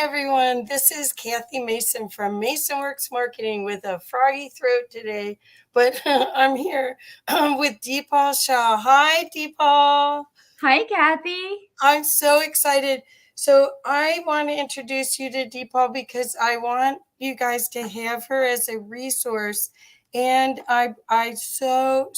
everyone. This is Kathy Mason from MasonWorks Marketing with a froggy throat today, but I'm here with Dipal Shah. Hi, Dipal. Hi, Kathy. I'm so excited. So I want to introduce you to Deepal because I want you guys to have her as a resource. And I so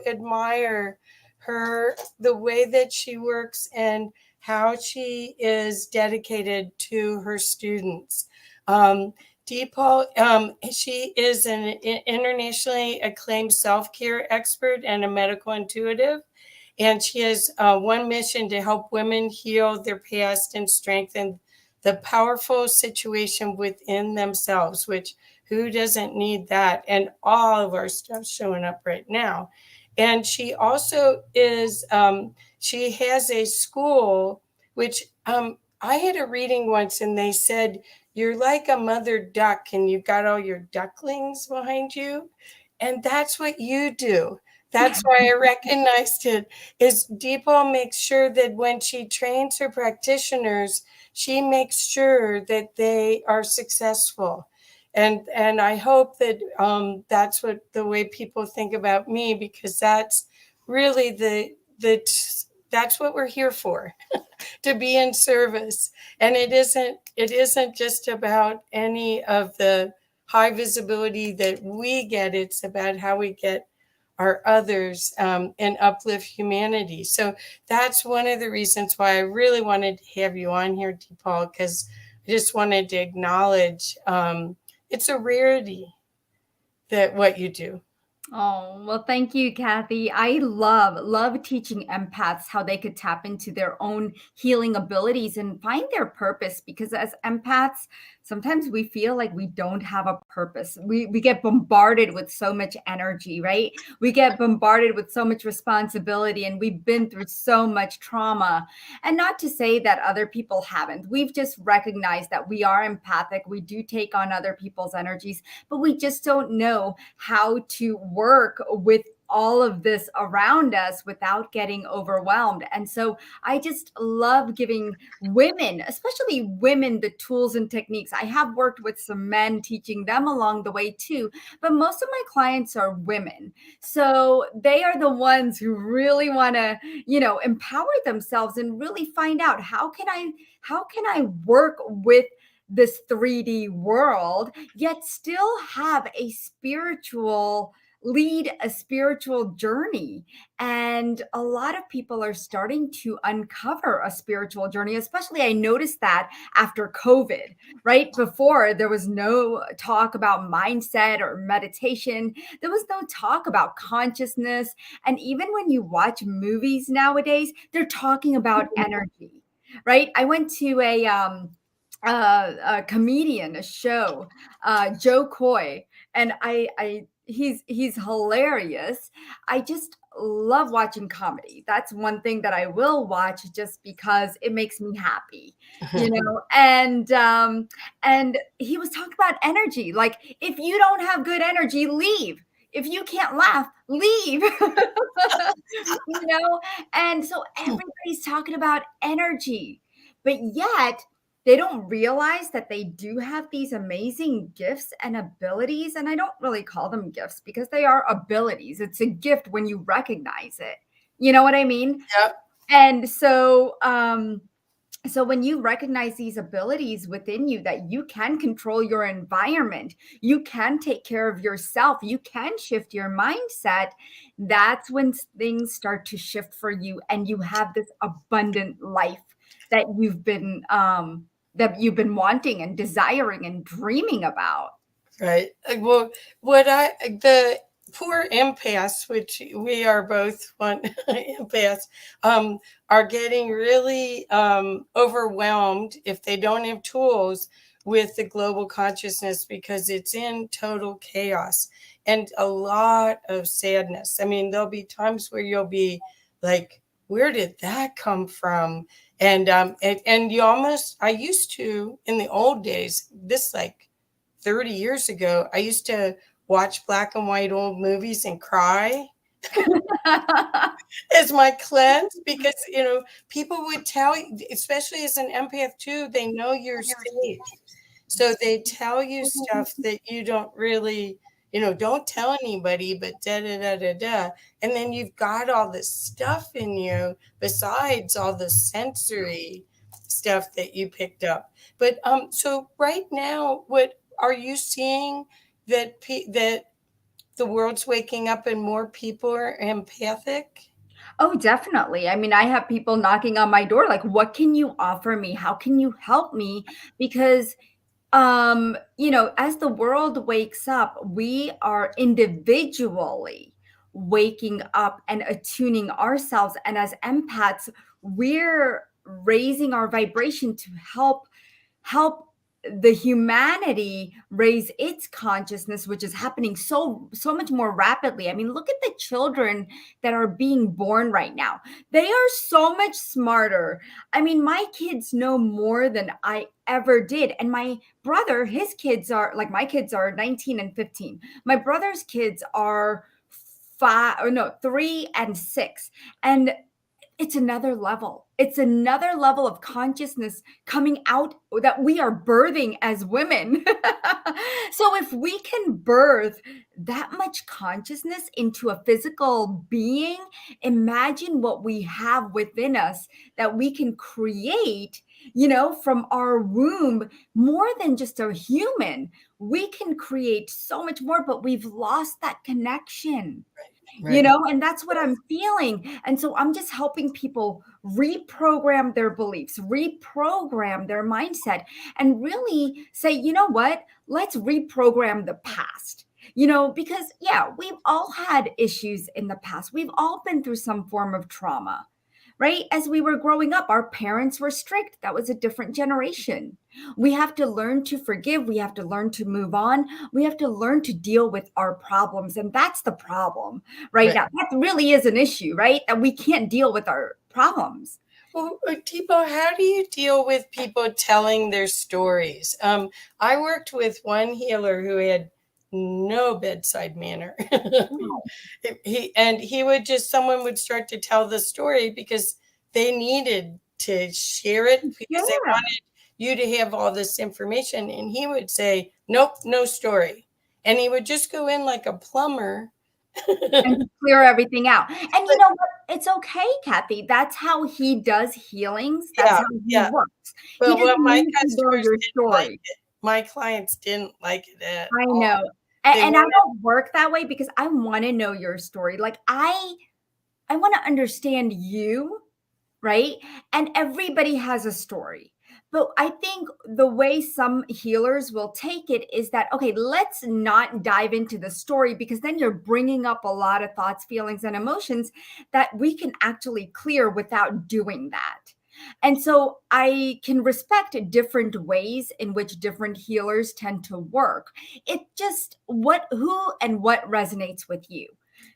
admire her, the way that she works and how she is dedicated to her students. Um, Deepal, she is an internationally acclaimed self-care expert and a medical intuitive. And she has one mission to help women heal their past and strengthen the powerful situation within themselves, which who doesn't need that? And all of our stuff showing up right now. And she also she has a school, which I had a reading once and they said, you're like a mother duck and you've got all your ducklings behind you. And that's what you do. That's why I recognized it. Is Deepa makes sure that when she trains her practitioners, she makes sure that they are successful. And I hope that that's what the way people think about me, because that's really the that's what we're here for, to be in service. And it isn't just about any of the high visibility that we get. It's about how we get our others and uplift humanity. So that's one of the reasons why I really wanted to have you on here, Deepal, because I just wanted to acknowledge it's a rarity that what you do. Oh, well, thank you, Kathy. I love teaching empaths how they could tap into their own healing abilities and find their purpose, because as empaths, sometimes we feel like we don't have a purpose. We get bombarded with so much energy, right? We get bombarded with so much responsibility, and we've been through so much trauma. And not to say that other people haven't. We've just recognized that we are empathic. We do take on other people's energies, but we just don't know how to work with all of this around us without getting overwhelmed. And so I just love giving women, especially women, the tools and techniques. I have worked with some men, teaching them along the way too, but most of my clients are women. So they are the ones who really want to, empower themselves and really find out how can I work with this 3D world, yet still have lead a spiritual journey. And a lot of people are starting to uncover a spiritual journey, especially I noticed that after COVID, right? Before, there was no talk about mindset or meditation. There was no talk about consciousness. And even when you watch movies nowadays, they're talking about energy, right? I went to a comedian, a show, Joe Coy, and he's hilarious. I just love watching comedy. That's one thing that I will watch just because it makes me happy, And he was talking about energy. Like, if you don't have good energy, leave. If you can't laugh, leave. And so everybody's talking about energy, but yet they don't realize that they do have these amazing gifts and abilities. And I don't really call them gifts because they are abilities. It's a gift when you recognize it. You know what I mean? Yep. And so when you recognize these abilities within you, that you can control your environment, you can take care of yourself, you can shift your mindset, that's when things start to shift for you and you have this abundant life that you've been wanting and desiring and dreaming about. Right. Well, the poor empaths, which we are both one empaths, are getting really overwhelmed if they don't have tools with the global consciousness, because it's in total chaos and a lot of sadness. I mean, there'll be times where you'll be like, where did that come from? And you almost, I used to, in the old days, this like 30 years ago, I used to watch black and white old movies and cry. as my cleanse, because people would tell you, especially as an empath too, they know you're safe, so they tell you stuff that you don't really, don't tell anybody, but da da da da da. And then you've got all this stuff in you besides all the sensory stuff that you picked up. But so right now, what are you seeing that the world's waking up and more people are empathic? Oh, definitely. I mean, I have people knocking on my door like, what can you offer me? How can you help me? Because as the world wakes up, we are individually waking up and attuning ourselves, and as empaths, we're raising our vibration to help the humanity raise its consciousness, which is happening so much more rapidly. I mean, look at the children that are being born right now. They are so much smarter. I mean, my kids know more than I ever did. And my brother, his kids are like, my kids are 19 and 15. My brother's kids are 3 and 6. And it's another level. It's another level of consciousness coming out that we are birthing as women. So if we can birth that much consciousness into a physical being, imagine what we have within us that we can create, from our womb, more than just a human. We can create so much more, but we've lost that connection. Right. And that's what I'm feeling. And so I'm just helping people reprogram their beliefs, reprogram their mindset, and really say, you know what? Let's reprogram the past. Because yeah, we've all had issues in the past. We've all been through some form of trauma, right? As we were growing up, our parents were strict. That was a different generation. We have to learn to forgive. We have to learn to move on. We have to learn to deal with our problems. And that's the problem right now. That really is an issue, right? That we can't deal with our problems. Well, Dipal, how do you deal with people telling their stories? I worked with one healer who had no bedside manner. He would just, someone would start to tell the story because they needed to share it, because they wanted you to have all this information. And he would say, nope, no story. And he would just go in like a plumber and clear everything out. And you know what? It's okay, Kathy. That's how he does healings. That's how he works. Well, he doesn't my need to know customers your didn't story. like it. My clients didn't like it at I all. know. And I don't work that way because I want to know your story. Like I want to understand you, right? And everybody has a story. But I think the way some healers will take it is that, okay, let's not dive into the story, because then you're bringing up a lot of thoughts, feelings, and emotions that we can actually clear without doing that. And so I can respect different ways in which different healers tend to work. It just who and what resonates with you.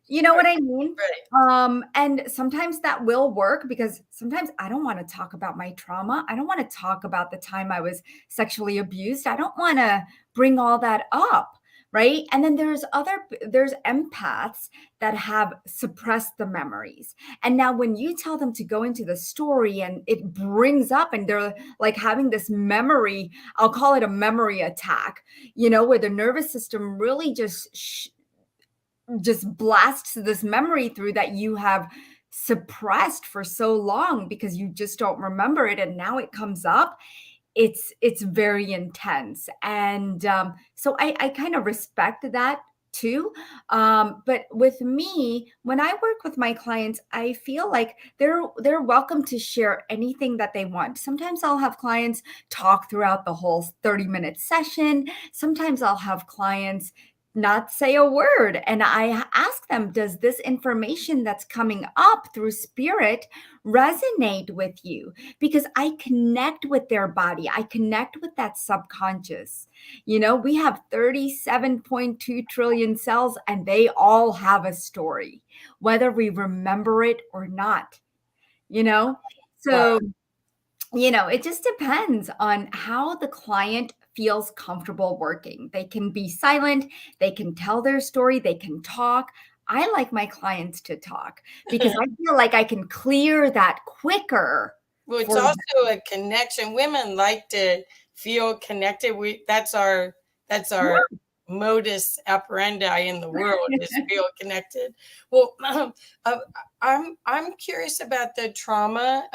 You know what I mean? Right. And sometimes that will work, because sometimes I don't want to talk about my trauma. I don't want to talk about the time I was sexually abused. I don't want to bring all that up. Right. And then there's empaths that have suppressed the memories. And now when you tell them to go into the story and it brings up, and they're like having this memory, I'll call it a memory attack, where the nervous system really just blasts this memory through that you have suppressed for so long because you just don't remember it, and now it comes up. It's very intense. And so I kind of respect that too. But with me, when I work with my clients, I feel like they're welcome to share anything that they want. Sometimes I'll have clients talk throughout the whole 30-minute session. Sometimes I'll have clients not say a word, and I ask them, does this information that's coming up through spirit resonate with you? Because I connect with their body. I connect with that subconscious. We have 37.2 trillion cells, and they all have a story, whether we remember it or not. So it just depends on how the client feels comfortable working. They can be silent, they can tell their story, they can talk. I like my clients to talk because I feel like I can clear that quicker Well, it's for also a connection. Women like to feel connected. That's our modus operandi in the world is feel connected. Well, uh, I'm curious about the trauma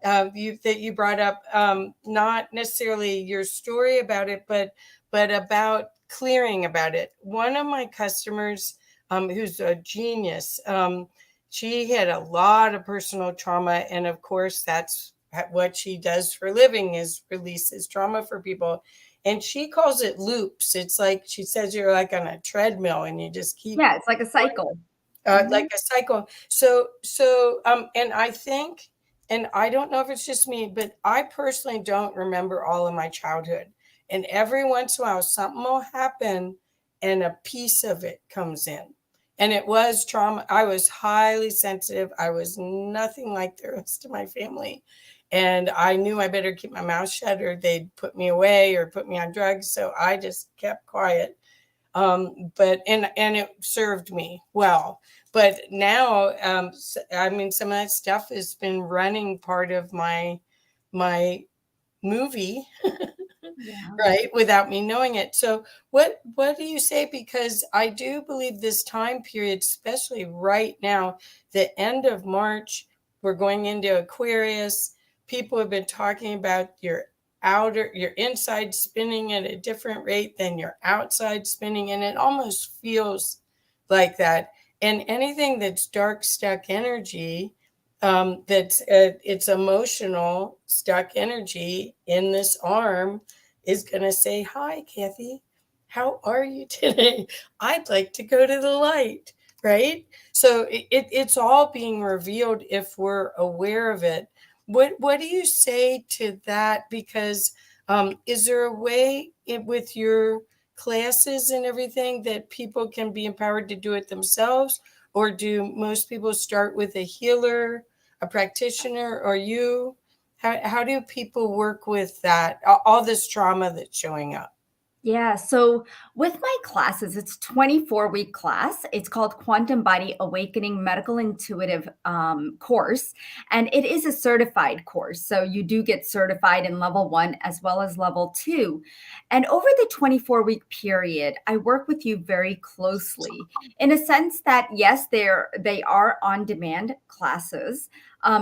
that you brought up. Not necessarily your story about it, but about clearing about it. One of my customers, who's a genius. She had a lot of personal trauma, and of course that's what she does for a living, is releases trauma for people. And she calls it loops. It's like she says you're like on a treadmill and you just keep Yeah, it's like a going, cycle. Mhm. like a cycle. So and I think, and I don't know if it's just me, but I personally don't remember all of my childhood. And every once in a while, something will happen and a piece of it comes in. And it was trauma. I was highly sensitive. I was nothing like the rest of my family. And I knew I better keep my mouth shut or they'd put me away or put me on drugs. So I just kept quiet. But and it served me well. But now, I mean, some of that stuff has been running part of my movie, Yeah. right, without me knowing it. So what do you say? Because I do believe this time period, especially right now, the end of March, we're going into Aquarius. People have been talking about your inside spinning at a different rate than your outside spinning, and it almost feels like that. And anything that's dark stuck energy, that's it's emotional stuck energy in this arm, is going to say, "Hi, Kathy. How are you today? I'd like to go to the light." Right? So it's all being revealed if we're aware of it. What do you say to that? Because is there a way with your classes and everything that people can be empowered to do it themselves? Or do most people start with a healer, a practitioner, or you? How do people work with that, all this trauma that's showing up? Yeah. So with my classes, it's 24-week class. It's called Quantum Body Awakening Medical Intuitive course. And it is a certified course. So you do get certified in level 1 as well as level 2. And over the 24-week period, I work with you very closely in a sense that, yes, they are on-demand classes.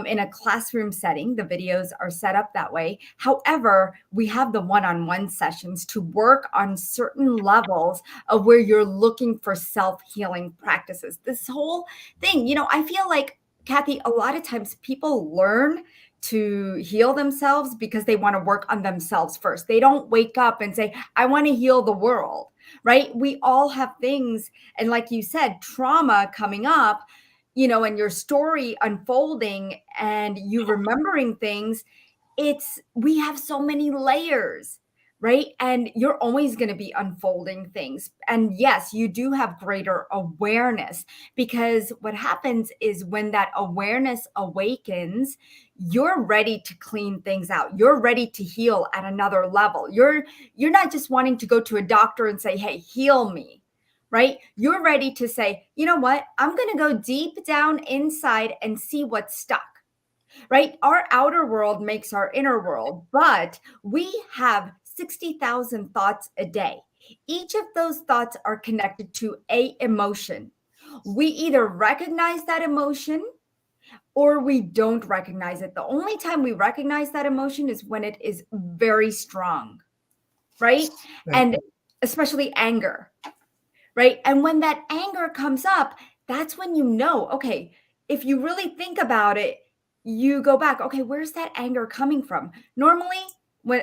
In a classroom setting, the videos are set up that way. However, we have the one-on-one sessions to work on certain levels of where you're looking for self-healing practices. This whole thing, I feel like, Kathy, a lot of times people learn to heal themselves because they want to work on themselves first. They don't wake up and say, I want to heal the world, right? We all have things. And like you said, trauma coming up, and your story unfolding and you remembering things, we have so many layers, right? And you're always going to be unfolding things. And yes, you do have greater awareness, because what happens is when that awareness awakens, you're ready to clean things out. You're ready to heal at another level. You're not just wanting to go to a doctor and say, "Hey, heal me." Right? You're ready to say, "You know what? I'm going to go deep down inside and see what's stuck." Right? Our outer world makes our inner world, but we have 60,000 thoughts a day. Each of those thoughts are connected to a emotion. We either recognize that emotion or we don't recognize it. The only time we recognize that emotion is when it is very strong, right? Right. And especially anger, right? And when that anger comes up, that's when okay, if you really think about it, you go back, okay, where's that anger coming from? Normally,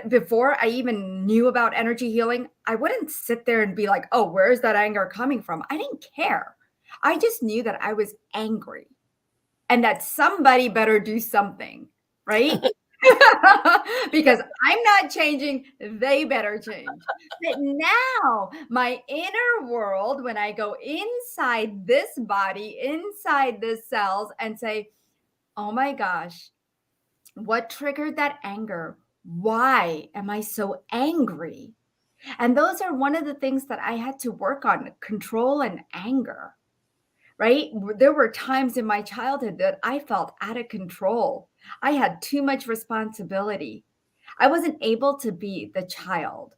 before I even knew about energy healing, I wouldn't sit there and be like, oh, where's that anger coming from? I didn't care. I just knew that I was angry and that somebody better do something, right? Because I'm not changing, they better change. But now, my inner world, when I go inside this body, inside the cells, and say, oh my gosh, what triggered that anger? Why am I so angry? And those are one of the things that I had to work on, control and anger, right? There were times in my childhood that I felt out of control. I had too much responsibility. I wasn't able to be the child.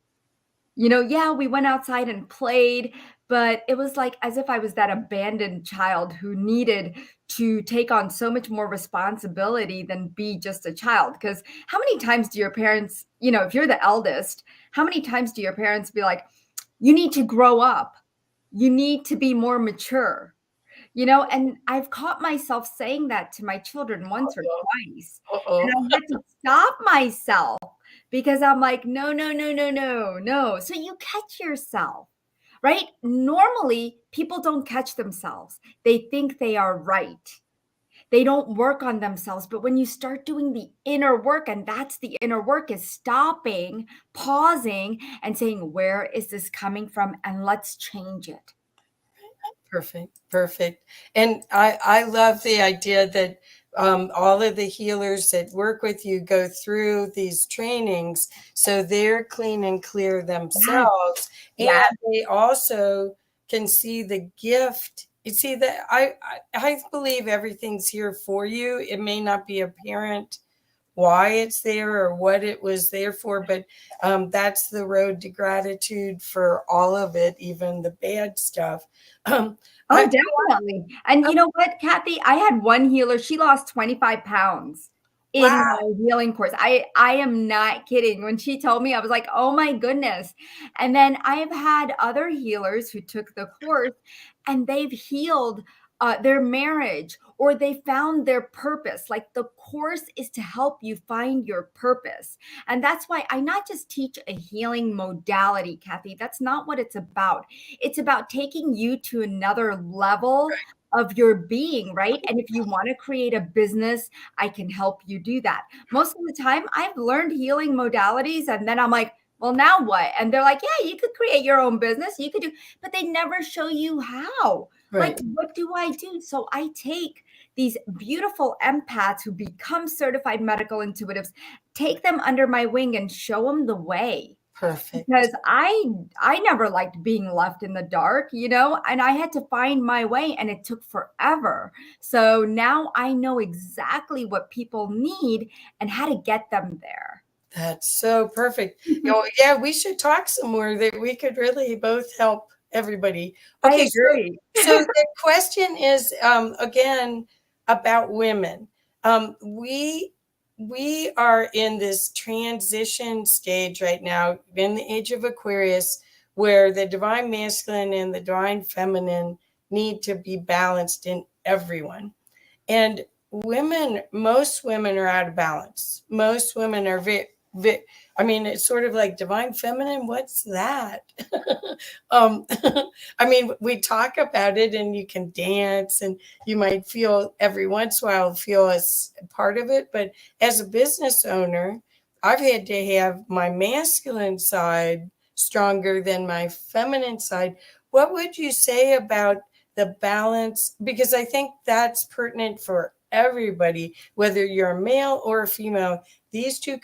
Yeah, we went outside and played, but it was like as if I was that abandoned child who needed to take on so much more responsibility than be just a child. Because how many times do your parents, if you're the eldest, how many times do your parents be like, you need to grow up, you need to be more mature? And I've caught myself saying that to my children once or twice. And Uh-oh. I had to stop myself because I'm like, no, no, no, no, no, no. So you catch yourself, right? Normally, people don't catch themselves. They think they are right. They don't work on themselves. But when you start doing the inner work, and that's the inner work, is stopping, pausing, and saying, where is this coming from? And let's change it. Perfect, perfect. And I love the idea that all of the healers that work with you go through these trainings so they're clean and clear Yes, themselves, and yes. they also can see the gift. You see that I believe everything's here for you. It may not be apparent why it's there or what it was there for, but that's the road to gratitude for all of it, even the bad stuff. Um, Oh, I, definitely. And you know what, Kathy? I had one healer, she lost 25 pounds in wow. my healing course. I am not kidding. When she told me, I was like, oh my goodness. And then I've had other healers who took the course and they've healed their marriage or they found their purpose. Like the course is to help you find your purpose. And that's why I not just teach a healing modality, Kathy. That's not what it's about. It's about taking you to another level of your being, right? And if you want to create a business, I can help you do that. Most of the time, I've learned healing modalities and then I'm like, well, now what? And they're like, yeah, you could create your own business. You could do, but they never show you how. Like, Right. what do I do? So I take these beautiful empaths who become certified medical intuitives, take them under my wing and show them the way because Perfect. I never liked being left in the dark, and I had to find my way and it took forever. So now I know exactly what people need and how to get them there. That's so perfect. Yeah, we should talk some more that we could really both help everybody. I Okay, agree. so the question is again about women. We are in this transition stage right now in the age of Aquarius where the divine masculine and the divine feminine need to be balanced in everyone. And most women are out of balance. Most women are I mean, it's sort of like divine feminine. What's that? um, I mean, we talk about it and you can dance and you might feel every once in a while feel as part of it. But as a business owner, I've had to have my masculine side stronger than my feminine side. What would you say about the balance? Because I think that's pertinent for everybody, whether you're a male or a female. These two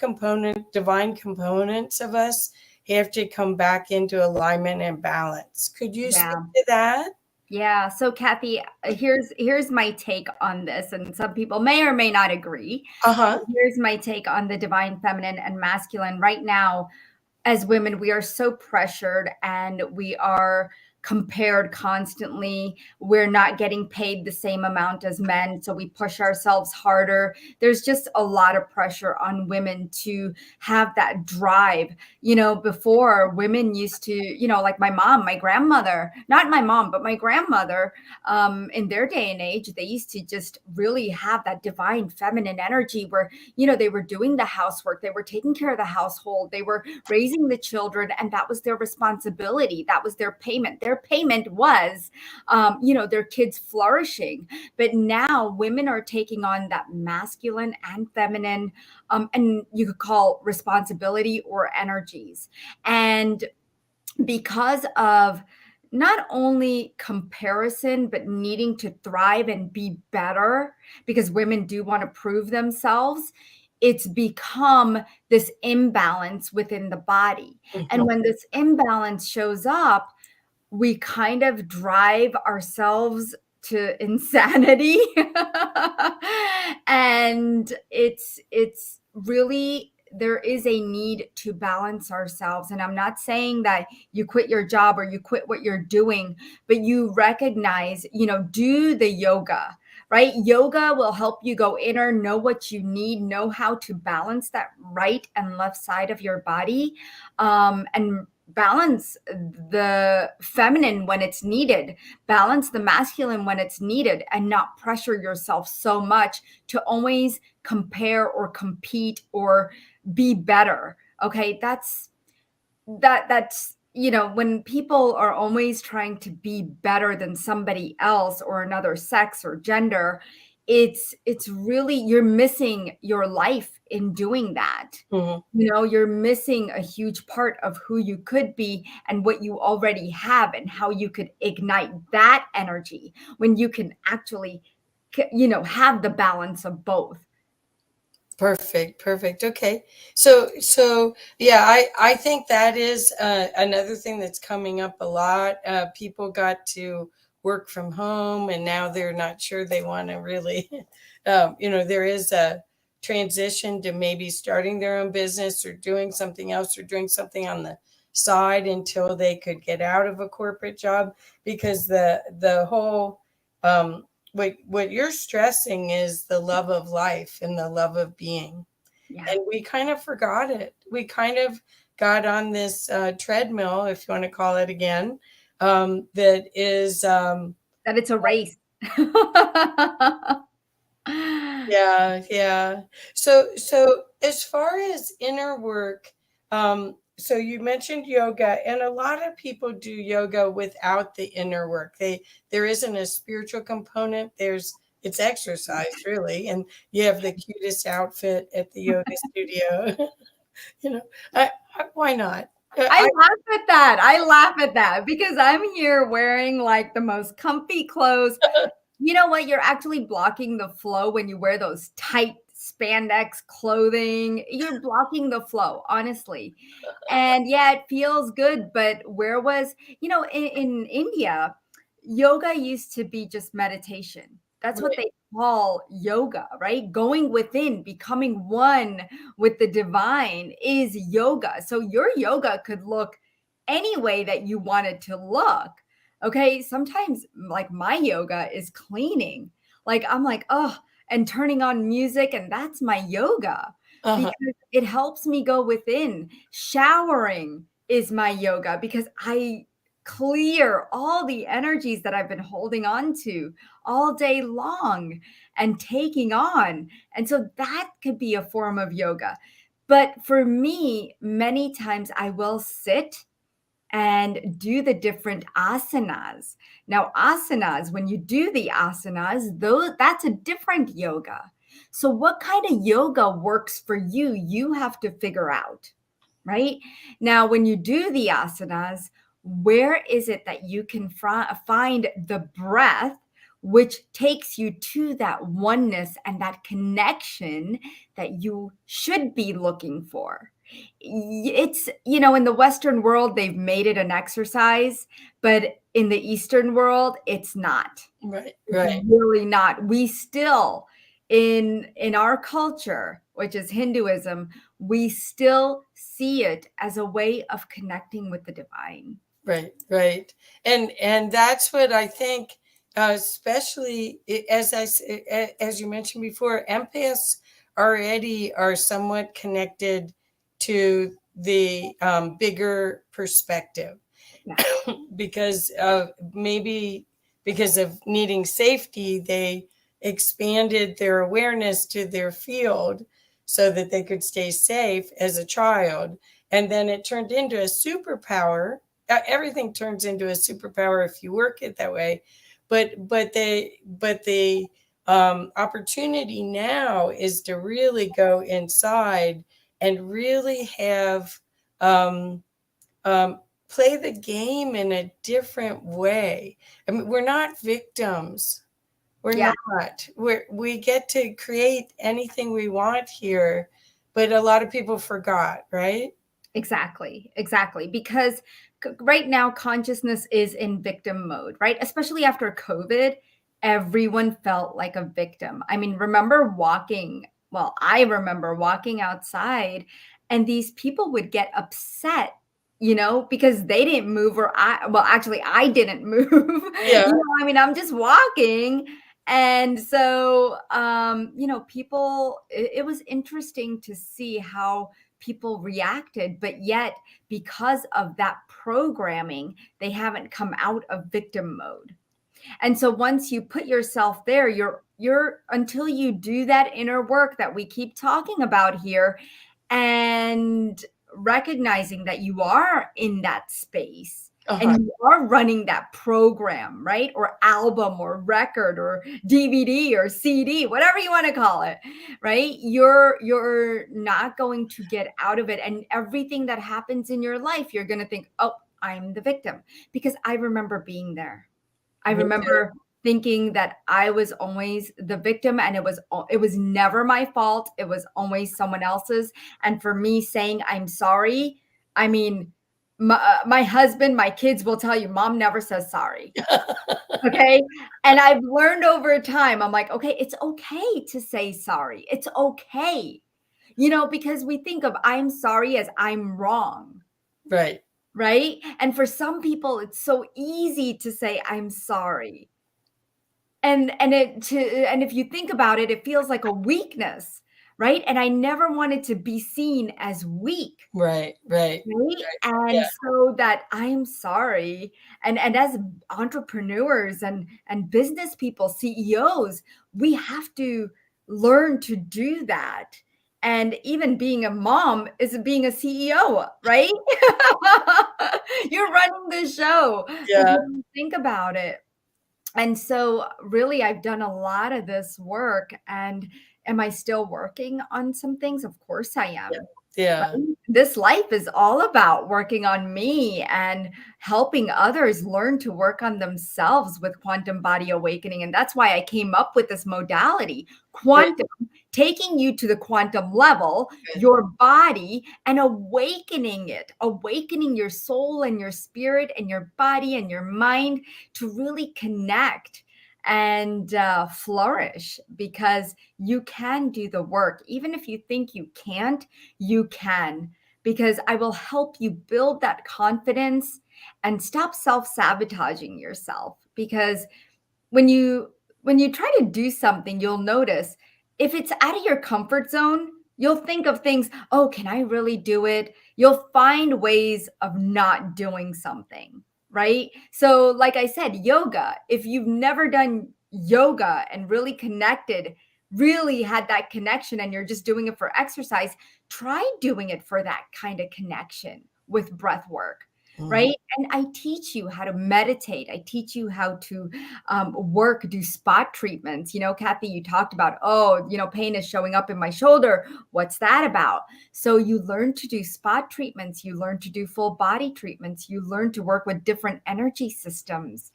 divine components of us have to come back into alignment and balance. Could you speak Yeah. to that? Yeah. So Kathy, here's my take on this, and some people may or may not agree. Uh-huh. Here's my take on the divine feminine and masculine. Right now, as women, we are so pressured and we are compared constantly. We're not getting paid the same amount as men, so we push ourselves harder. There's just a lot of pressure on women to have that drive. Before women used to, like my mom, my grandmother, not my mom, but my grandmother, in their day and age, they used to just really have that divine feminine energy where, they were doing the housework, they were taking care of the household, they were raising the children, and that was their responsibility. That was their payment. Their payment was, their kids flourishing. But now women are taking on that masculine and feminine, and you could call responsibility or energies. And because of not only comparison, but needing to thrive and be better, because women do want to prove themselves, it's become this imbalance within the body. And Mhm. when this imbalance shows up, we kind of drive ourselves to insanity. And it's really, there is a need to balance ourselves. And I'm not saying that you quit your job or you quit what you're doing, but you recognize, do the yoga, right? Yoga will help you go inner, know what you need, know how to balance that right and left side of your body, and balance the feminine when it's needed, balance the masculine when it's needed, and not pressure yourself so much to always compare or compete or be better. Okay, that's when people are always trying to be better than somebody else or another sex or gender, it's really, you're missing your life in doing that. Mhm. You're missing a huge part of who you could be and what you already have, and how you could ignite that energy when you can actually have the balance of both. Perfect. Okay. So yeah, I think that is another thing that's coming up a lot. People got to work from home, and now they're not sure they want to really, there is a transition to maybe starting their own business or doing something else or doing something on the side until they could get out of a corporate job, because the whole what you're stressing is the love of life and the love of being. Yeah. And we kind of forgot it. We kind of got on this treadmill, if you want to call it again, that is That it's a race. yeah. So as far as inner work, so you mentioned yoga, and a lot of people do yoga without the inner work. There isn't a spiritual component. It's exercise really, and you have the cutest outfit at the yoga studio. you know, why not? I laugh at that. I laugh at that because I'm here wearing like the most comfy clothes. You know what? You're actually blocking the flow when you wear those tight spandex clothing. You're blocking the flow, honestly. And yeah, it feels good. But where was, in India, yoga used to be just meditation. That's what Right, they call yoga, right? Going within, becoming one with the divine is yoga. So your yoga could look any way that you want it to look. Okay. Sometimes, like, my yoga is cleaning. Like, I'm like, oh, and turning on music, and that's my yoga uh-huh, because it helps me go within. Showering is my yoga because I clear all the energies that I've been holding on to all day long and taking on. And so that could be a form of yoga. But for me, many times I will sit and do the different asanas. Now, asanas, when you do the asanas, that's a different yoga. So, what kind of yoga works for you? You have to figure out, right? Now, when you do the asanas, where is it that you can find the breath, which takes you to that oneness and that connection that you should be looking for? It's, in the Western world, they've made it an exercise, but in the Eastern world, it's not. right, It's right. really not. We still, in our culture, which is Hinduism, we still see it as a way of connecting with the divine. Right. And that's what I think, especially as you mentioned before, empaths already are somewhat connected to the bigger perspective Yeah, because of maybe because of needing safety, they expanded their awareness to their field so that they could stay safe as a child. And then it turned into a superpower. Everything turns into a superpower if you work it that way. But the opportunity now is to really go inside and really have um, um, play the game in a different way. I mean, we're not victims. We're yeah, not. We get to create anything we want here, but a lot of people forgot, right? exactly. Because right now, consciousness is in victim mode, right? Especially after COVID. everyone felt like a victim. I mean, I remember walking outside and these people would get upset, because they didn't move actually I didn't move. Yeah. I mean, I'm just walking. And so, people, it was interesting to see how people reacted, but yet because of that programming, they haven't come out of victim mode. And so once you put yourself there, you're until you do that inner work that we keep talking about here, and recognizing that you are in that space and Uh-huh. you are running that program, right? Or album or record or DVD or CD, whatever you want to call it, right? You're not going to get out of it. And everything that happens in your life, you're going to think, oh, I'm the victim. Because I remember being there. I Me too. remember thinking that I was always the victim, and it was never my fault. It was always someone else's. And for me saying I'm sorry, I mean, my husband, my kids will tell you, mom never says sorry. Okay. And I've learned over time, I'm like, okay, it's okay to say sorry. It's okay. Because we think of I'm sorry as I'm wrong. Right. Right. And for some people, it's so easy to say, I'm sorry. And if you think about it, it feels like a weakness. Right. And I never wanted to be seen as weak. Right. Right. Right. Yeah. And so that I'm sorry. And as entrepreneurs and business people, CEOs, we have to learn to do that. And even being a mom is being a CEO, right? You're running the show. Like, Yeah. when you think about it. And so really I've done a lot of this work. And am I still working on some things? Of course I Yeah. am. Yeah. Right? This life is all about working on me and helping others learn to work on themselves with quantum body awakening. And that's why I came up with this modality, Good. quantum, taking you to the quantum level, Good. your body, and awakening your soul and your spirit and your body and your mind to really connect and flourish, because you can do the work. Even if you think you can't, you can, because I will help you build that confidence and stop self-sabotaging yourself. Because when you try to do something, you'll notice if it's out of your comfort zone, you'll think of things, oh, can I really do it? You'll find ways of not doing something, right? So like I said, yoga, if you've never done yoga and really had that connection, and you're just doing it for exercise, try doing it for that kind of connection with breath work. Mhm. Right. And I teach you how to meditate. I teach you how to do spot treatments. Kathy, you talked about, oh, pain is showing up in my shoulder. What's that about? So you learn to do spot treatments. You learn to do full body treatments. You learn to work with different energy systems.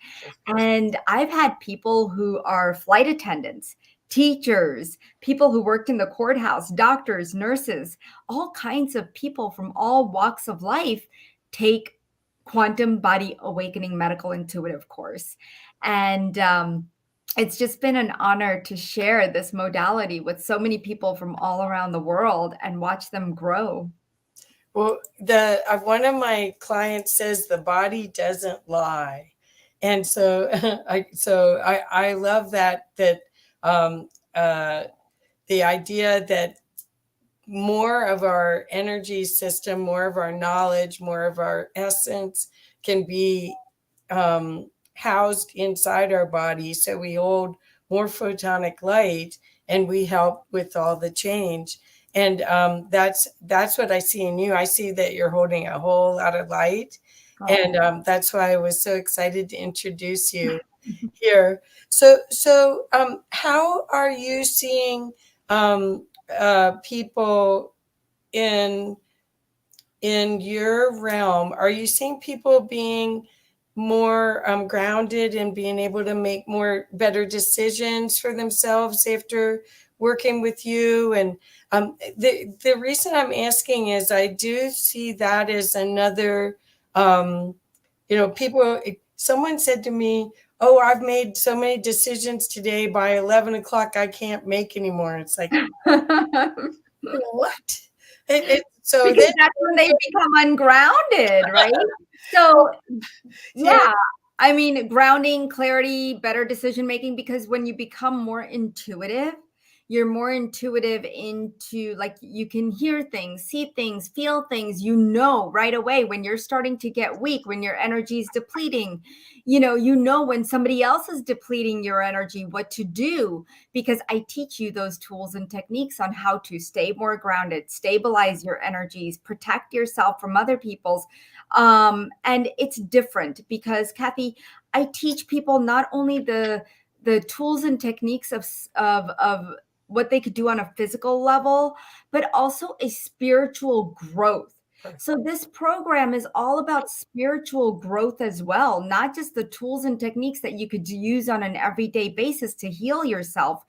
And I've had people who are flight attendants, teachers, people who worked in the courthouse, doctors, nurses, all kinds of people from all walks of life take quantum body awakening medical intuitive course. And it's just been an honor to share this modality with so many people from all around the world and watch them grow. Well, one of my clients says the body doesn't lie, and so I love that um, uh, the idea that more of our energy system, more of our knowledge, more of our essence can be housed inside our body, so we hold more photonic light and we help with all the change. And that's what I see in you. I see that you're holding a whole lot of light, and Oh. that's why I was so excited to introduce you here. So how are you seeing people in your realm? Are you seeing people being more grounded and being able to make better decisions for themselves after working with you? And the reason I'm asking is I do see that as another, people. Someone said to me, oh, I've made so many decisions today, by 11 o'clock, I can't make anymore. It's like, what? So Because then, that's when they become ungrounded, right? So, yeah, yeah, I mean, grounding, clarity, better decision making, because when you become more intuitive, you're more intuitive into, like, you can hear things, see things, feel things, right away when you're starting to get weak, when your energy is depleting. You know when somebody else is depleting your energy, what to do, because I teach you those tools and techniques on how to stay more grounded, stabilize your energies, protect yourself from other people's. And it's different because, Kathy, I teach people not only the tools and techniques of what they could do on a physical level, but also a spiritual growth. So this program is all about spiritual growth as well, not just the tools and techniques that you could use on an everyday basis to heal yourself,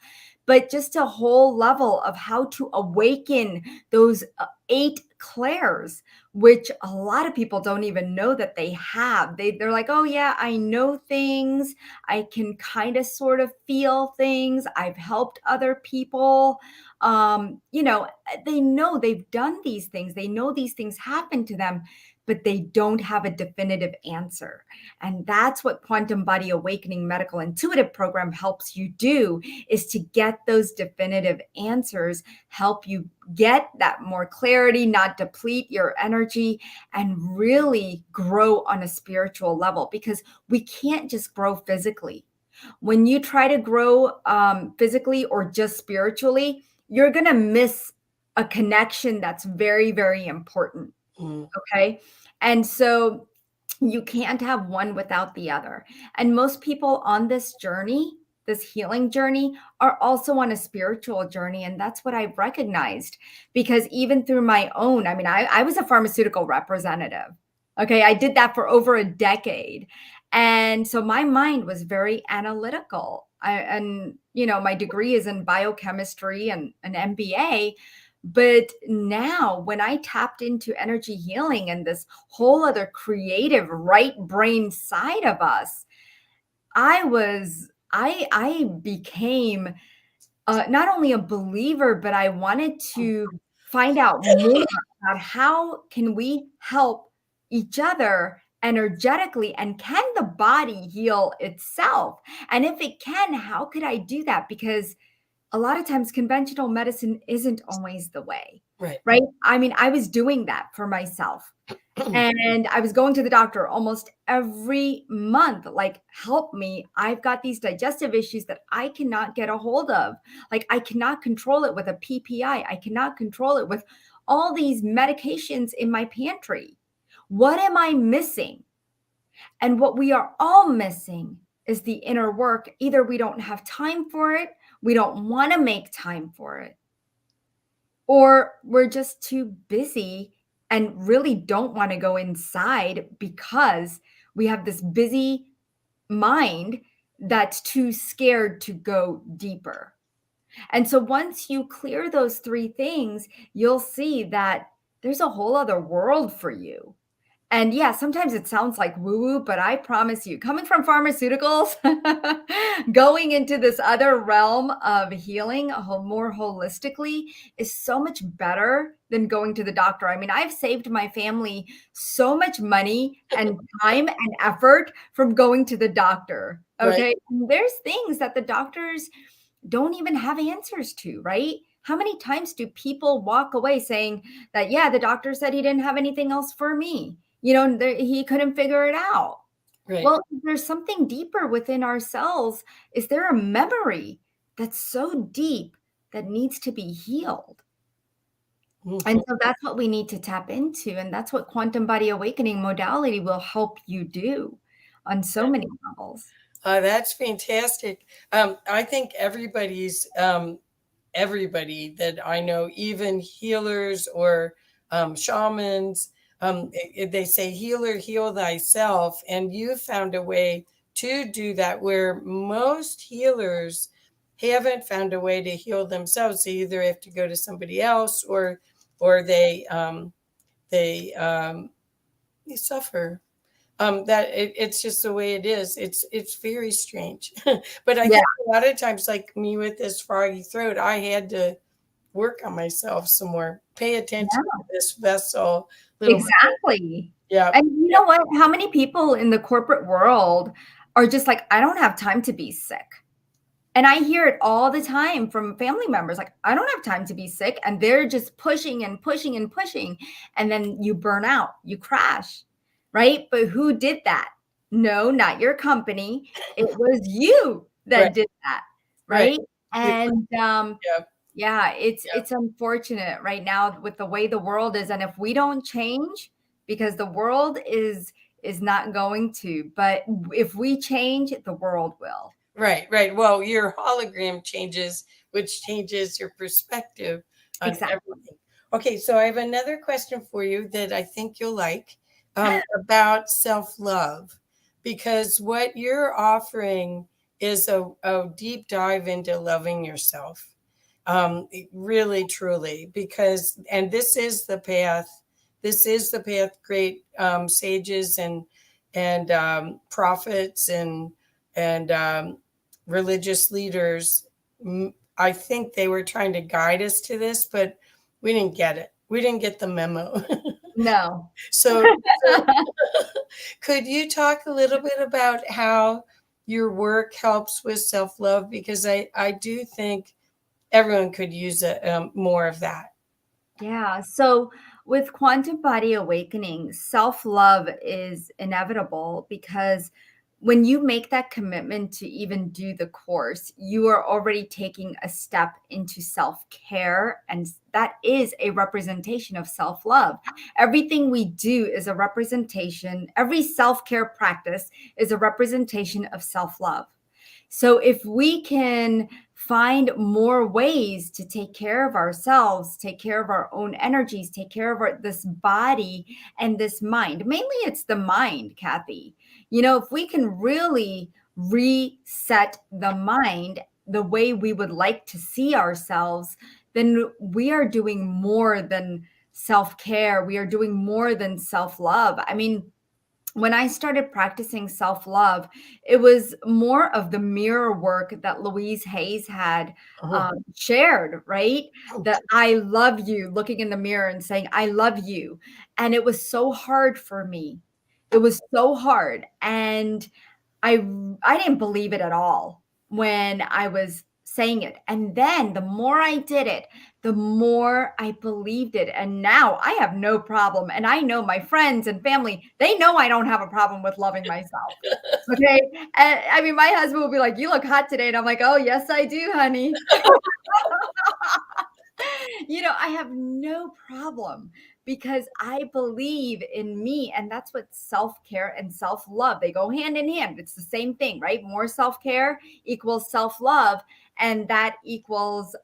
but just a whole level of how to awaken those 8 clairs, which a lot of people don't even know that they have. They're like, oh yeah, I know things. I can kind of sort of feel things. I've helped other people. They know they've done these things. They know these things happen to them, but they don't have a definitive answer. And that's what Quantum Body Awakening Medical Intuitive Program helps you do, is to get those definitive answers, help you get that more clarity, not deplete your energy, and really grow on a spiritual level, because we can't just grow physically. When you try to grow physically or just spiritually, you're going to miss a connection that's very, very important. Okay. And so you can't have one without the other. And most people on this journey, this healing journey, are also on a spiritual journey. And that's what I've recognized, because even through my own, I mean, I was a pharmaceutical representative. Okay. I did that for over a decade. And so my mind was very analytical. My degree is in biochemistry and an MBA. But now, when I tapped into energy healing and this whole other creative right brain side of us, I became not only a believer, but I wanted to find out more about how can we help each other energetically, and can the body heal itself? And if it can, how could I do that? Because a lot of times conventional medicine isn't always the way, right. right? I mean, I was doing that for myself. And I was going to the doctor almost every month, like, help me. I've got these digestive issues that I cannot get a hold of. Like, I cannot control it with a PPI. I cannot control it with all these medications in my pantry. What am I missing? And what we are all missing is the inner work. Either we don't have time for it, we don't want to make time for it, or we're just too busy and really don't want to go inside because we have this busy mind that's too scared to go deeper. And so once you clear those 3 things, you'll see that there's a whole other world for you. And yeah, sometimes it sounds like woo-woo, but I promise you, coming from pharmaceuticals, going into this other realm of healing more holistically is so much better than going to the doctor. I mean, I've saved my family so much money and time and effort from going to the doctor. Right. Okay. There's things that the doctors don't even have answers to, right? How many times do people walk away saying that, yeah, the doctor said he didn't have anything else for me? He couldn't figure it out. Right. Well, there's something deeper within ourselves. Is there a memory that's so deep that needs to be healed? And so that's what we need to tap into. And that's what quantum body awakening modality will help you do on so many levels. That's fantastic. I think everybody that I know, even healers or shamans, they say, healer, heal thyself. And you found a way to do that, where most healers haven't found a way to heal themselves. They either have to go to somebody else, or they suffer. that it's just the way it is. It's very strange. But I Yeah, think a lot of times, like me with this froggy throat, I had to work on myself some more, pay attention yeah, to this vessel a little bit. exactly. Yeah. And you know what? How many people in the corporate world are just like, I don't have time to be sick. And I hear it all the time from family members like, I don't have time to be sick. And they're just pushing and pushing and pushing. And then you burn out, you crash, right? But who did that? No, not your company. It was you Right. that did that, Right. right? You- And Yeah. yeah, it's Yeah. it's unfortunate right now with the way the world is. And if we don't change, because the world is not going to, but if we change, the world will. Right. Right. Well, your hologram changes, which changes your perspective on Exactly. everything. Okay. So I have another question for you that I think you'll like, about self-love, because what you're offering is a deep dive into loving yourself. Really, truly, because, and this is the path great sages and prophets and religious leaders, I think they were trying to guide us to this, but we didn't get it. We didn't get the memo. No. So could you talk a little bit about how your work helps with self-love? Because I do think everyone could use more of that. Yeah. So with quantum body awakening, self love is inevitable because when you make that commitment to even do the course, you are already taking a step into self care. And that is a representation of self love. Everything we do is a representation, every self care practice is a representation of self love. So if we can find more ways to take care of ourselves, take care of our own energies, take care of this body and this mind. Mainly it's the mind, Kathy. You know, if we can really reset the mind the way we would like to see ourselves, then we are doing more than self care. We are doing more than self love. I mean, when I started practicing self love, it was more of the mirror work that Louise Hayes had Oh, shared, right? okay. That I love you, looking in the mirror and saying, I love you. And it was so hard for me. It was so hard. And I I didn't believe it at all when I was saying it. And then the more I did it, the more I believed it. And now I have no problem. And I know my friends and family, they know I don't have a problem with loving myself. Okay. And I mean, my husband will be like, you look hot today. And I'm like, oh, yes, I do, honey. You know, I have no problem because I believe in me. And that's what self care and self love, they go hand in hand. It's the same thing, right? More self care equals self love. And that equals,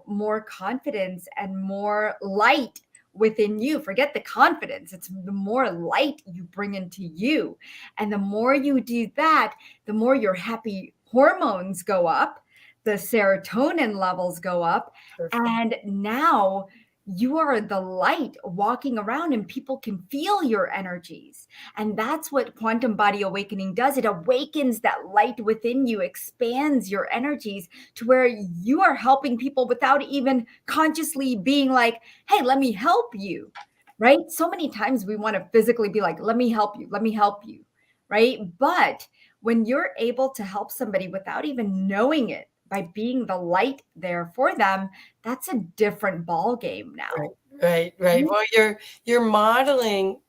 more confidence and more light within you. Forget the confidence, it's the more light you bring into you. And the more you do that, the more your happy hormones go up, the serotonin levels go up, Perfect. and now you are the light walking around and people can feel your energies. And that's what quantum body awakening does. It awakens that light within you, expands your energies to where you are helping people without even consciously being like, hey, let me help you. Right? So many times we want to physically be like, let me help you, let me help you. Right? But when you're able to help somebody without even knowing it, by being the light there for them, that's a different ball game Right, now. right, right. Mhm. Well, you're modeling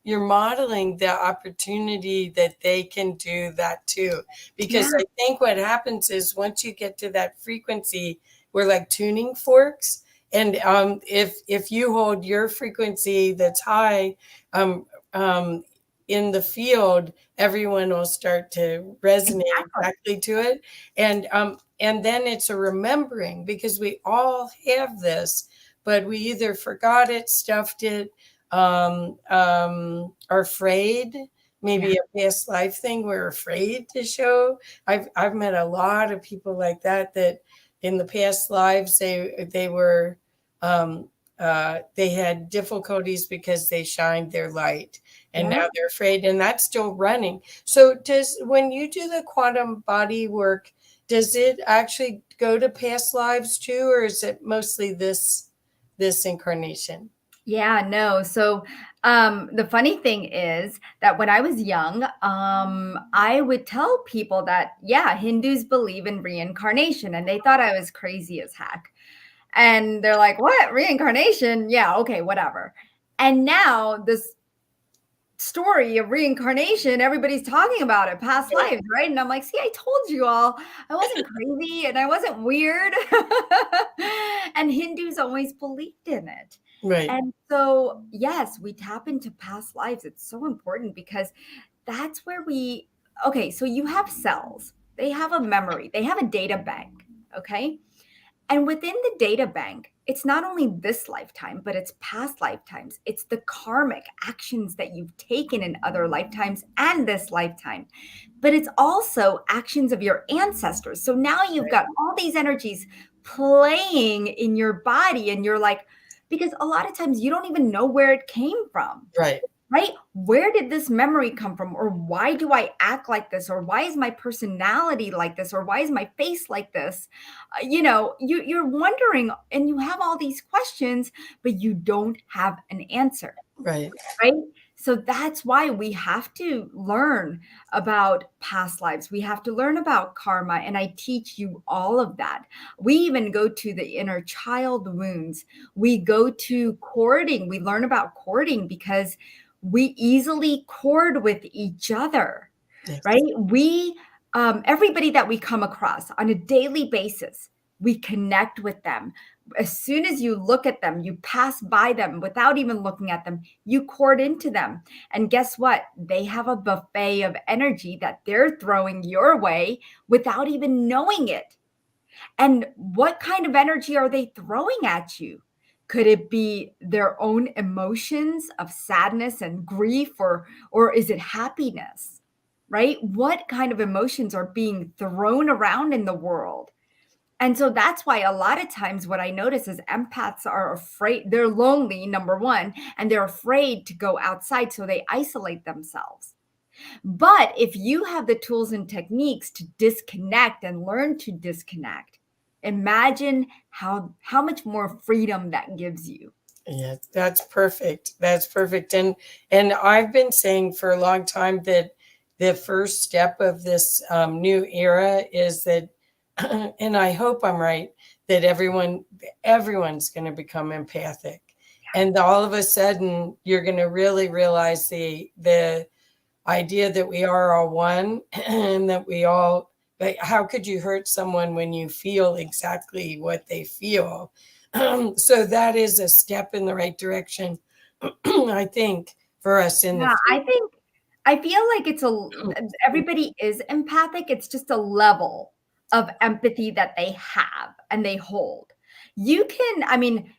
the opportunity that they can do that too. Because Yeah, I think what happens is once you get to that frequency, we're like tuning forks. And if you hold your frequency that's high, um, um, in the field, everyone will start to resonate exactly. exactly to it. And then it's a remembering, because we all have this, but we either forgot it, stuffed it, are afraid. Yeah. Maybe a past life thing we're afraid to show. I've met a lot of people like that, that in the past lives they were they had difficulties because they shined their light, and Yeah. now they're afraid, and that's still running. So when you do the quantum body work, does it actually go to past lives too, or is it mostly this incarnation? Yeah, no. So the funny thing is that when I was young, I would tell people that, yeah, Hindus believe in reincarnation, and they thought I was crazy as heck. And they're like, what? Reincarnation? Yeah, okay, whatever. And now this story of reincarnation, everybody's talking about it, past lives, right? And I'm like, see, I told you all, I wasn't crazy and I wasn't weird. And Hindus always believed in it. Right, And so, yes, we tap into past lives. It's so important because that's where okay, so you have cells, they have a memory, they have a data bank, okay? And within the data bank, it's not only this lifetime, but it's past lifetimes. It's the karmic actions that you've taken in other lifetimes and this lifetime. But it's also actions of your ancestors. So now you've got all these energies playing in your body, and you're like, because a lot of times you don't even know where it came from. right, Right? Where did this memory come from? Or why do I act like this? Or why is my personality like this? Or why is my face like this? You're wondering and you have all these questions, but you don't have an answer, right. right? So that's why we have to learn about past lives. We have to learn about karma. And I teach you all of that. We even go to the inner child wounds. We go to courting. We learn about courting because we easily cord with each other, Yes, right? Everybody that we come across on a daily basis, we connect with them. As soon as you look at them, you pass by them without even looking at them, you cord into them. And guess what? They have a buffet of energy that they're throwing your way without even knowing it. And what kind of energy are they throwing at you? Could it be their own emotions of sadness and grief, or is it happiness? Right? What kind of emotions are being thrown around in the world? And so that's why a lot of times what I notice is empaths are afraid. They're lonely, number one, and they're afraid to go outside. So they isolate themselves. But if you have the tools and techniques to disconnect and learn to disconnect, imagine how much more freedom that gives you. yeah, that's perfect. That's perfect. And I've been saying for a long time that the first step of this new era is that, and I hope I'm right, that everyone's going to become empathic, and all of a sudden you're going to really realize the idea that we are all one, and that we all, like, how could you hurt someone when you feel exactly what they feel? So that is a step in the right direction, I think, for us in the Yeah, future. I feel like everybody is empathic. It's just a level of empathy that they have and they hold. You can, I mean,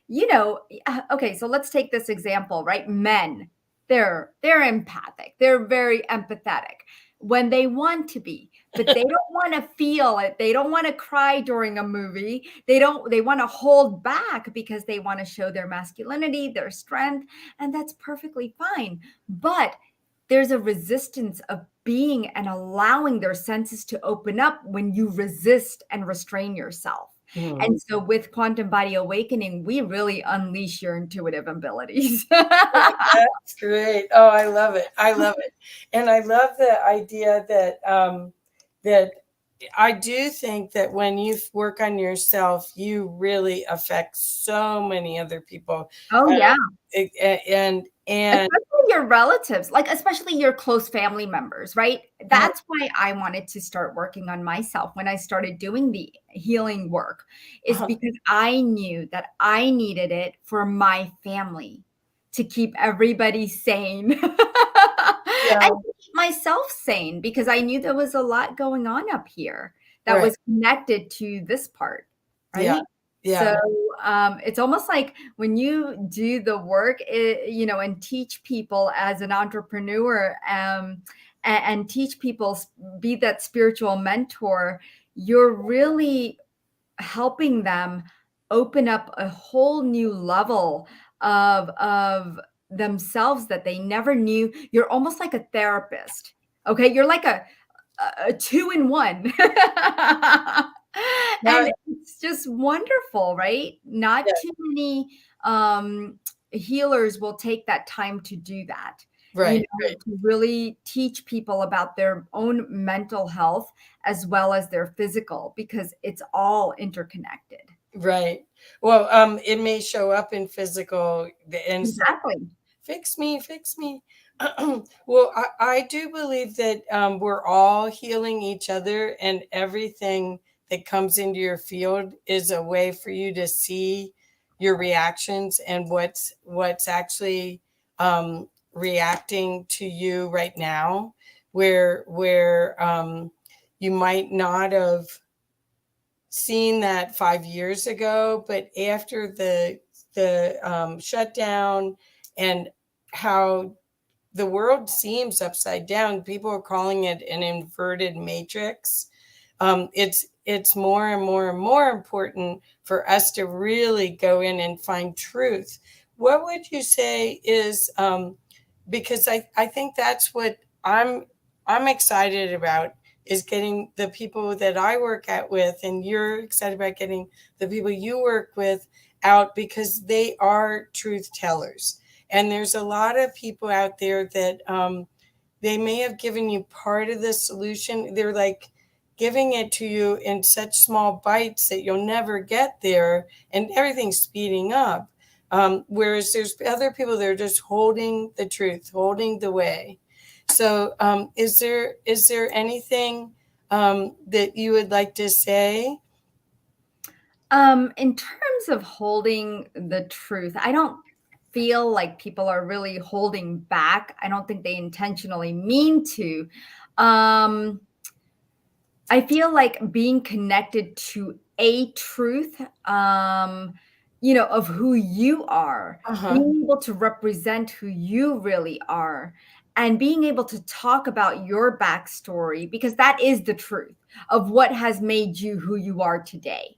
okay, so let's take this example, right? Men, they're empathic. They're very empathetic when they want to be, but they don't want to feel it. They don't want to cry during a movie. They want to hold back because they want to show their masculinity, their strength, and that's perfectly fine. But there's a resistance of being and allowing their senses to open up when you resist and restrain yourself. Mhm. And so with quantum body awakening, we really unleash your intuitive abilities. That's great. Oh, I love it. I love it. And I love the idea that I do think that when you work on yourself, you really affect so many other people. Oh, yeah. And Especially your relatives, like, especially your close family members, right? That's why I wanted to start working on myself when I started doing the healing work, is because I knew that I needed it for my family to keep everybody sane and yeah, to keep myself sane because I knew there was a lot going on up here that right. was connected to this part, Yeah. right? So Yeah. it's almost like when you do the work, and teach people as an entrepreneur, and teach people, be that spiritual mentor, you're really helping them open up a whole new level of themselves that they never knew. You're almost like a therapist. Okay. You're like a two in one. Now, And it's just wonderful, right? yeah, Not too many healers will take that time to do that, right, to really teach people about their own mental health as well as their physical, because it's all interconnected. right. Well, it may show up in physical, and Exactly. fix me. Well, I do believe that we're all healing each other, and everything that comes into your field is a way for you to see your reactions and what's actually reacting to you right now, where you might not have seen that 5 years ago, but after the shutdown and how the world seems upside down, people are calling it an inverted matrix. It's more and more and more important for us to really go in and find truth. What would you say is because I think that's what I'm excited about, is getting the people that I work at with, and you're excited about getting the people you work with out, because they are truth tellers. And there's a lot of people out there that they may have given you part of the solution. They're like giving it to you in such small bites that you'll never get there, and everything's speeding up. Whereas there's other people that are just holding the truth, holding the way. So, is there anything that you would like to say? In terms of holding the truth, I don't feel like people are really holding back. I don't think they intentionally mean to. Um, I feel like being connected to a truth, of who you are, Uh huh. being able to represent who you really are, and being able to talk about your backstory, because that is the truth of what has made you who you are today,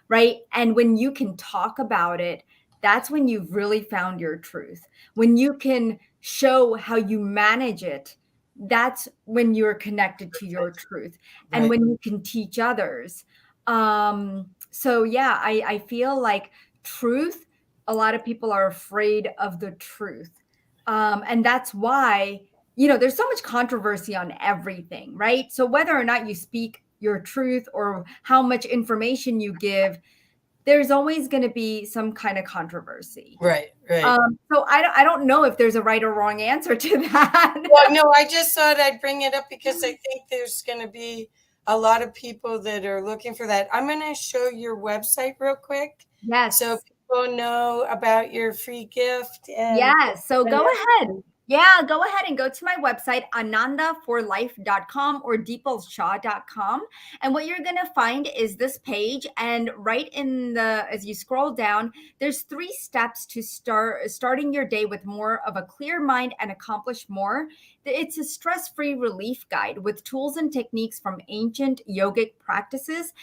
right? And when you can talk about it, that's when you've really found your truth. When you can show how you manage it, that's when you're connected to your truth, and Right. when you can teach others. So yeah, I feel like truth, a lot of people are afraid of the truth. And that's why, there's so much controversy on everything, right? So whether or not you speak your truth or how much information you give, there's always going to be some kind of controversy. Right. Right. So I don't know if there's a right or wrong answer to that. Well, no, I just thought I'd bring it up because I think there's going to be a lot of people that are looking for that. I'm going to show your website real quick so Yes. people know about your free gift Yes. So and go ahead. everything. Yeah, go ahead and go to my website, anandaforlife.com or dipalshah.com. And what you're going to find is this page. And right as you scroll down, there's 3 steps to starting your day with more of a clear mind and accomplish more. It's a stress-free relief guide with tools and techniques from ancient yogic practices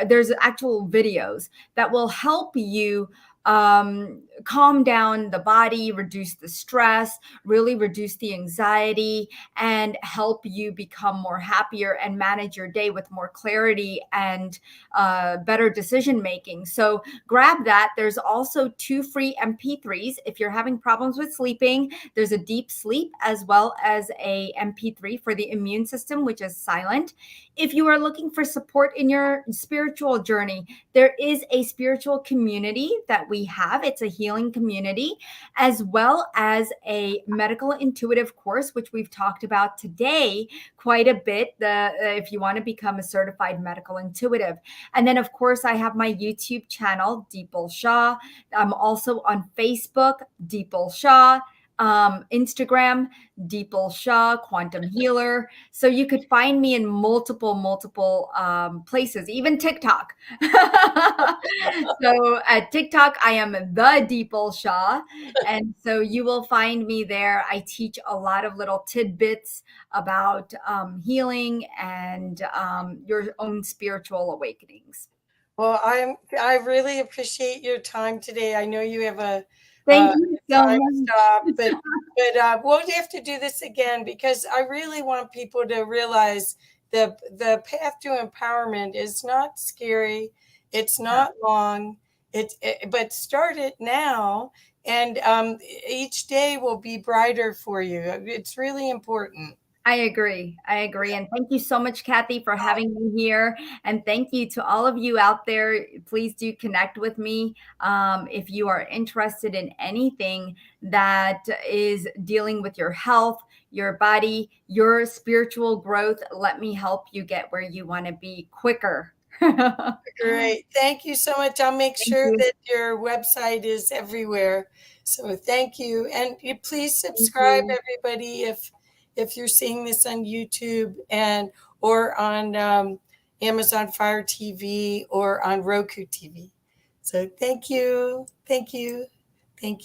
there's actual videos that will help you calm down the body, reduce the stress, really reduce the anxiety, and help you become more happier and manage your day with more clarity and better decision making. So grab that. There's also 2 free MP3s if you're having problems with sleeping. There's a deep sleep as well as a MP3 for the immune system, which is silent. If you are looking for support in your spiritual journey, there is a spiritual community that we have. It's a healing community, as well as a medical intuitive course, which we've talked about today quite a bit. If you want to become a certified medical intuitive. And then, of course, I have my YouTube channel, Dipal Shah. I'm also on Facebook, Dipal Shah. Instagram, Dipal Shah, Quantum Healer. So you could find me in multiple places, even TikTok. So at TikTok, I am the Dipal Shah. And so you will find me there. I teach a lot of little tidbits about healing and your own spiritual awakenings. Well, I really appreciate your time today. I know you have Thank you so time stop, much. but we'll have to do this again because I really want people to realize the path to empowerment is not scary. It's not long. But start it now, and each day will be brighter for you. It's really important. I agree. I agree. And thank you so much, Kathy, for having me here. And thank you to all of you out there. Please do connect with me if you are interested in anything that is dealing with your health, your body, your spiritual growth. Let me help you get where you want to be quicker. Thank Great. Thank you so much. I'll make sure you. that your website is everywhere. So thank you. And you please Thank subscribe, you. everybody, if you're seeing this on YouTube and or on Amazon Fire TV or on Roku TV. So thank you. Thank you. Thank you.